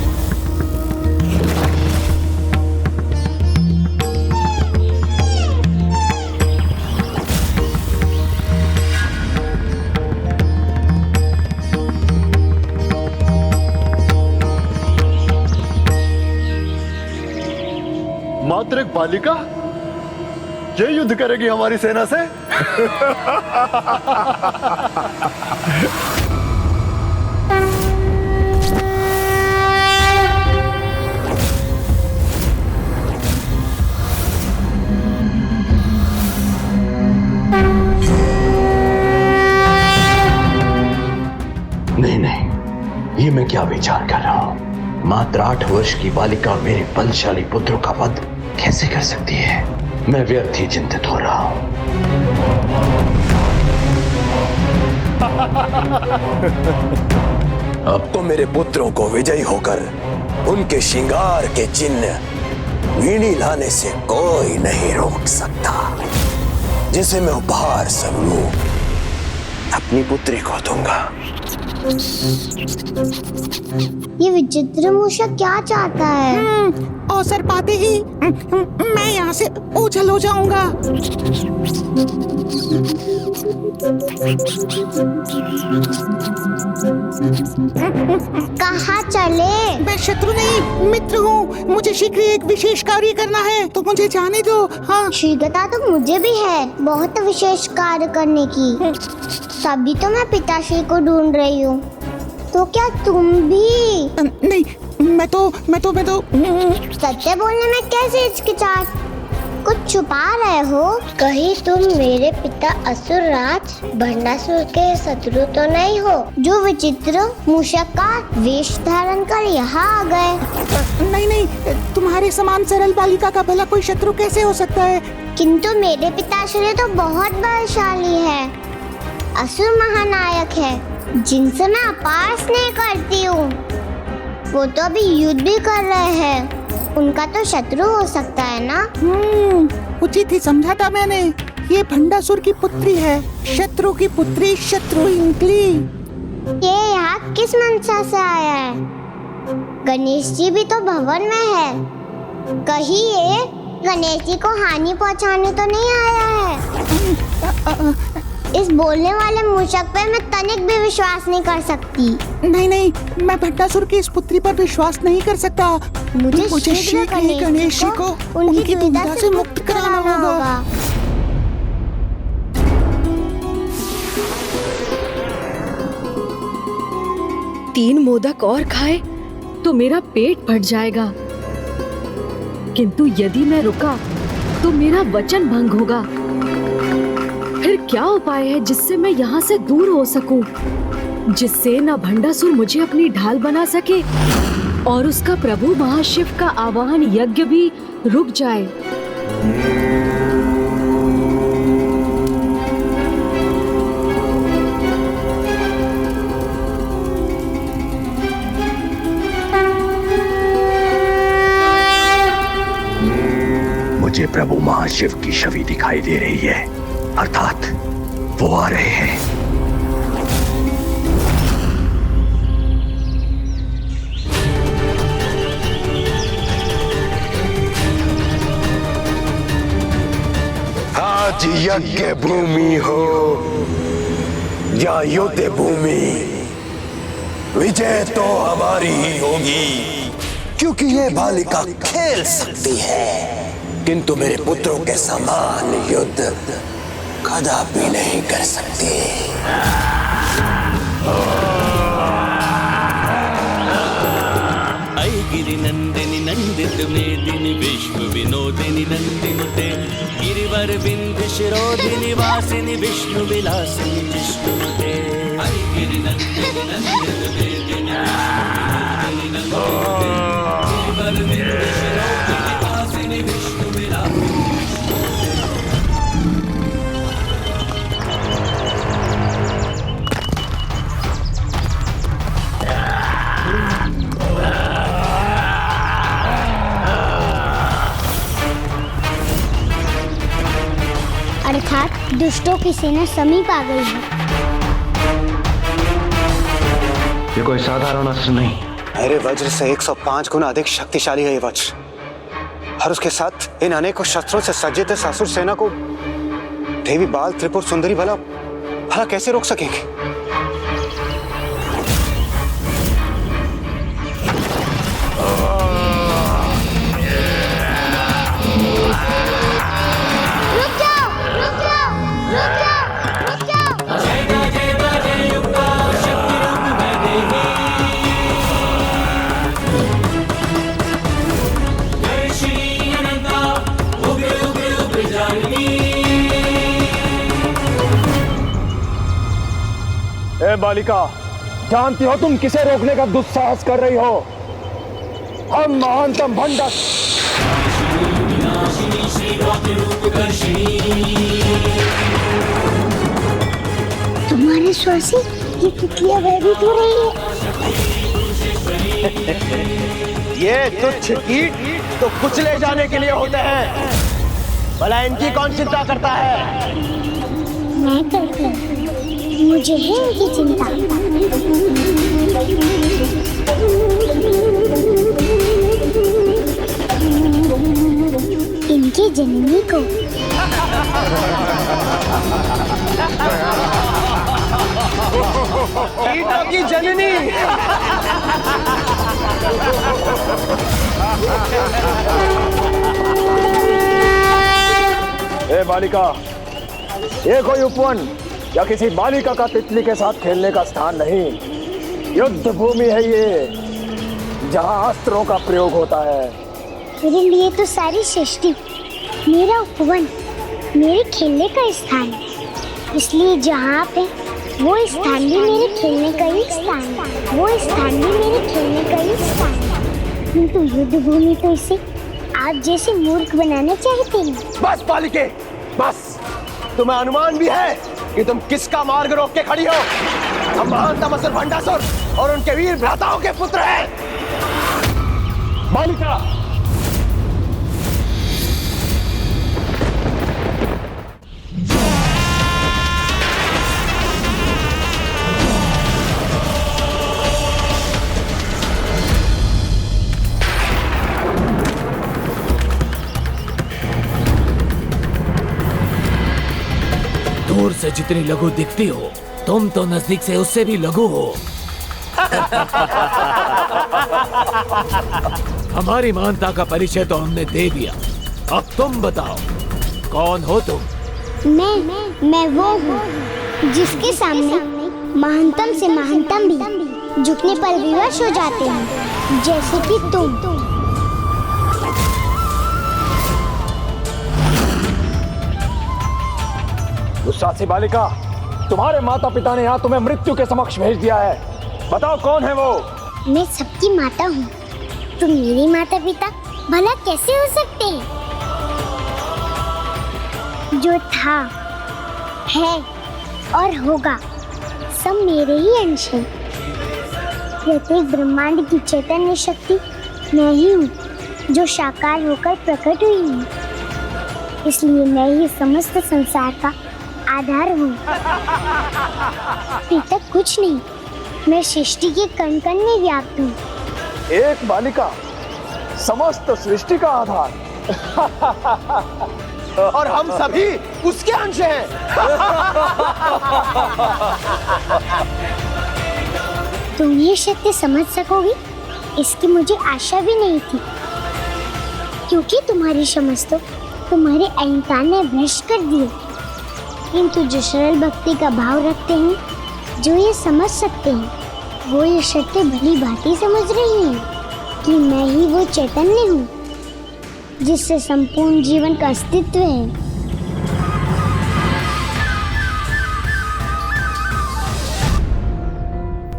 मात्र एक बालिका ये युद्ध करेगी हमारी सेना से? नहीं नहीं, ये मैं क्या विचार कर रहा हूं? मात्र 8 वर्ष की बालिका मेरे बलशाली पुत्रों का वध कैसे कर सकती है? मैं व्यर्थ ही चिंतित हो रहा हूं। अब तो मेरे पुत्रों को विजयी होकर उनके श्रृंगार के चिन्ह वीणी लाने से कोई नहीं रोक सकता, जिसे मैं उपहार स्वरूप अपनी पुत्री को दूंगा। ये विचित्र मूषक क्या चाहता है? अवसर पाते ही मैं यहाँ से ओझल हो जाऊंगा। कहाँ चले? मैं शत्रु नहीं मित्र हूँ, मुझे शीघ्र एक विशेष कार्य करना है, तो मुझे जाने दो। हाँ, शीघ्रता तो मुझे भी है बहुत विशेष कार्य करने की, तभी तो मैं पिताश्री को ढूंढ रही हूँ। तो क्या तुम भी? नहीं, मैं तो सत्य बोलने में कैसे हिचकिचाहट? कुछ छुपा रहे हो? कहीं तुम मेरे पिता असुर राज भंडासुर के शत्रु तो नहीं हो, जो विचित्र मूषक का वेश धारण कर यहाँ आ गए? नहीं, तुम्हारे समान सरल बालिका का भला कोई शत्रु कैसे हो सकता है? किंतु मेरे पिताश्री तो बहुत बलशाली है, असुर महानायक है, जिनसे मैं अपार स्नेह करती हूँ। वो तो अभी युद्ध भी कर रहे हैं, उनका तो शत्रु हो सकता है ना? उचित ही समझा था मैंने। ये भंडासुर की पुत्री है, शत्रु की पुत्री शत्रु इंकली। ये यहाँ किस मंशा से आया है? गणेश जी भी तो भवन में है, कहीं ये गणेश जी को हानि पहुँचाने तो नहीं आया है? इस बोलने वाले मूषक पे मैं तनिक भी विश्वास नहीं कर सकती। नहीं, मैं भट्टासुर की इस पुत्री पर विश्वास नहीं कर सकता। मुझे शीघ्र ही गणेश जी को उनकी दुविधा से मुक्त कराना होगा। तीन मोदक और खाए तो मेरा पेट भर जाएगा, किंतु यदि मैं रुका तो मेरा वचन भंग होगा। फिर क्या उपाय है जिससे मैं यहाँ से दूर हो सकूं? जिससे न भंडासुर मुझे अपनी ढाल बना सके और उसका प्रभु महाशिव का आवाहन यज्ञ भी रुक जाए। मुझे प्रभु महाशिव की छवि दिखाई दे रही है, अर्थात वो आ रहे हैं। आज यज्ञ भूमि हो या युद्ध भूमि, विजय तो हमारी ही होगी, क्योंकि ये बालिका खेल सकती है, किंतु मेरे पुत्रों के समान युद्ध कदापि नहीं कर सकती। गिरि नंदिनी नंदित मेदिनी विश्व विनोदिनी नंदिनुते गिरिवर विंध्य शिरोधिनी वासिनी विष्णु विलासिनी विष्णुनुते गिरि नंदिनी नंदित मेदिनी गिरिवर विंध्य शिरोधिनी वासिनी विष्णु विलासिनी। अर्थात दुष्टों की सेना समीप आ गई है। ये कोई साधारण अस्त्र नहीं, मेरे वज्र से 105 गुना अधिक शक्तिशाली है ये वज्र, और उसके साथ इन अनेकों शस्त्रों से सज्जित इस असुर सेना को देवी बाल त्रिपुर सुंदरी भला कैसे रोक सकेंगे? ए बालिका, जानती हो तुम किसे रोकने का दुस्साहस कर रही हो? हम महानतम भंडा तुम्हारे स्वर से ये तितलियां भयभीत हो रही है। ये तुच्छ कीट तो कुचले जाने के लिए होते हैं, भला इनकी कौन चिंता करता है? मैं करती हूँ, मुझे है इनकी चिंता। इनकी जननी को कीटों की जननी। ए बालिका, ये कोई उपवन या किसी बालिका का तितली के साथ खेलने का स्थान नहीं, युद्ध भूमि है ये, जहाँ अस्त्रों का प्रयोग होता है। मेरे लिए तो सारी सृष्टि मेरा उपवन, मेरे खेलने का स्थान है, इसलिए जहाँ आप हैं वो स्थान भी मेरे खेलने का ही स्थान है, वो स्थान भी मेरे खेलने का ही स्थान है, किंतु युद्ध भूमि तो इसे आप जैसे मूर्ख बनाना चाहते हैं। बस बालिके, बस। तुम्हें अनुमान भी है कि तुम किसका मार्ग रोक के खड़ी हो? हम महानतम असुर भंडासुर और उनके वीर भ्राताओं के पुत्र हैं। बालिका, दूर से जितनी लघु दिखती हो, तुम तो नजदीक से उससे भी लघु हो। हमारी महानता का परिचय तो हमने दे दिया, अब तुम बताओ कौन हो तुम? मैं वो हूँ जिसके सामने महानतम से महानतम भी झुकने पर विवश हो जाते हैं, जैसे कि तुम। दुस्साहसी बालिका, तुम्हारे माता पिता ने यहाँ तुम्हें मृत्यु के समक्ष भेज दिया है। बताओ कौन है वो? मैं सबकी माता हूँ, तो मेरे माता पिता भला कैसे हो सकते हैं? जो था, है और होगा सब मेरे ही अंश है। प्रत्येक ब्रह्मांड की चैतन्य शक्ति मैं ही हूँ, जो साकार होकर प्रकट हुई हूँ। इसलिए मैं ही समस्त संसार का आधार हूँ। पिता कुछ नहीं, मैं सृष्टि के कण कण में व्याप्त हूँ। एक बालिका समस्त सृष्टि का आधार। और हम सभी उसके अंश हैं। तुम ये सत्य समझ सकोगी, इसकी मुझे आशा भी नहीं थी, क्योंकि तुम्हारी समझ तो तुम्हारे अहंकार ने भ्रष्ट कर दिए। किंतु जो सरल भक्ति का भाव रखते हैं, जो ये समझ सकते हैं, वो ये सत्य भली भांति समझ रही हैं कि मैं ही वो चैतन्य हूँ जिससे संपूर्ण जीवन का अस्तित्व है।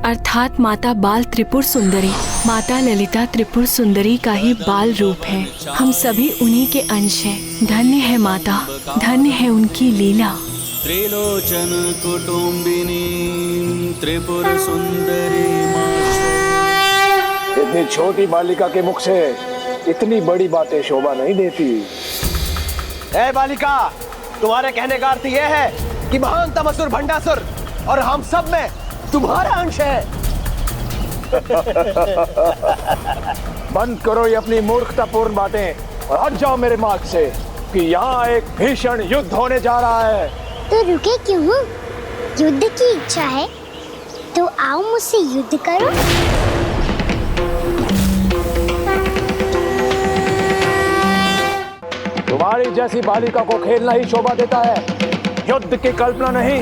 अर्थात माता बाल त्रिपुर सुंदरी, माता ललिता त्रिपुर सुंदरी का ही बाल रूप है। हम सभी उन्हीं के अंश हैं। धन्य है माता, धन्य है उनकी लीला। त्रिलोचन कुटुंबिनी त्रिपुर सुंदरी। इतनी छोटी बालिका के मुख से इतनी बड़ी बातें शोभा नहीं देती। ए बालिका, तुम्हारे कहने का अर्थ यह है कि महानतम असुर भंडासुर और हम सब में तुम्हारा अंश है। बंद करो ये अपनी मूर्खतापूर्ण बातें और हट जाओ मेरे मार्ग से, कि यहाँ एक भीषण युद्ध होने जा रहा है। तो रुके क्यों? युद्ध की इच्छा है तो आओ मुझसे युद्ध करो। तुम्हारी जैसी बालिका को खेलना ही शोभा देता है, युद्ध की कल्पना नहीं।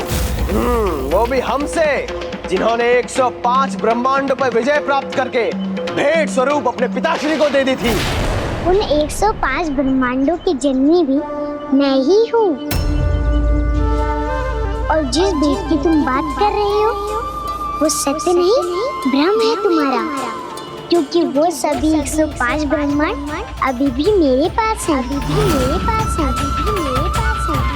वो भी हमसे, जिन्होंने 105 ब्रह्मांडों पर विजय प्राप्त करके भेंट स्वरूप अपने पिताश्री को दे दी थी। उन 105 ब्रह्मांडों की जननी भी मैं ही हूँ। और जिस भेंट की तुम बात कर रहे हो, वो सत्य नहीं, भ्रम है तुम्हारा, क्योंकि वो सभी 105 ब्रह्मांड अभी भी मेरे पास हैं। अभी भी मेरे पास हैं। अभी भी मेरे पास हैं।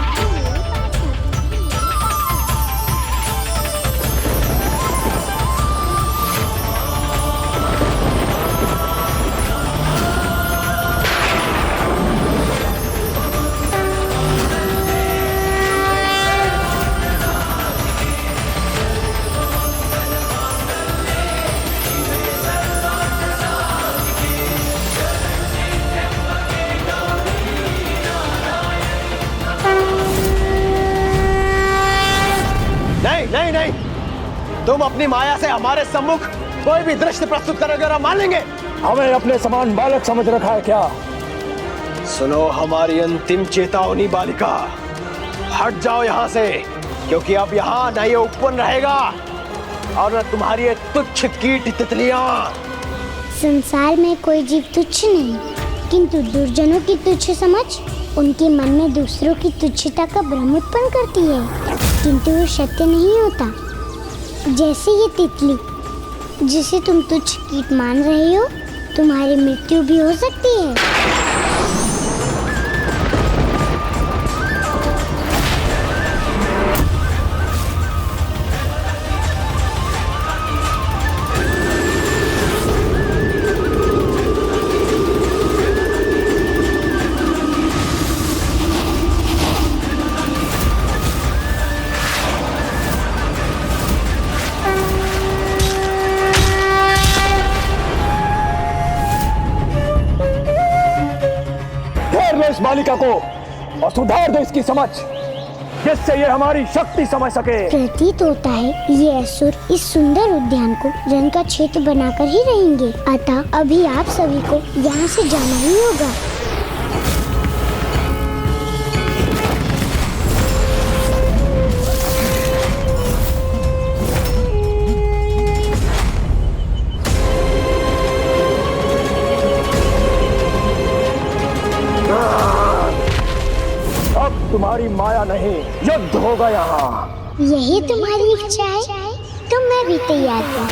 नहीं नहीं, तुम अपनी माया से हमारे सम्मुख कोई भी दृश्य प्रस्तुत करोगे और हम मान लेंगे। हमें अपने समान बालक समझ रखा है क्या? सुनो हमारी अंतिम चेतावनी बालिका, हट जाओ यहाँ से, क्योंकि अब यहाँ न ये उपवन रहेगा और न तुम्हारी ये तुच्छ कीट तितलियां। संसार में कोई जीव तुच्छ नहीं, किंतु दुर्जनों की तुच्छ समझ उनके मन में दूसरों की तुच्छता का भ्रम उत्पन्न करती है, किंतु वो सत्य नहीं होता। जैसे ये तितली जिसे तुम तुच्छ कीट मान रहे हो, तुम्हारी मृत्यु भी हो सकती है। इस बालिका को और सुधार दो इसकी समझ, जिससे ये हमारी शक्ति समझ सके। प्रतीत होता है ये असुर इस सुंदर उद्यान को रण का क्षेत्र बनाकर ही रहेंगे, अतः अभी आप सभी को यहाँ से जाना ही होगा। अब तुम्हारी माया नहीं, युद्ध होगा यहाँ। यही तुम्हारी इच्छा है तो मैं भी तैयार हूँ।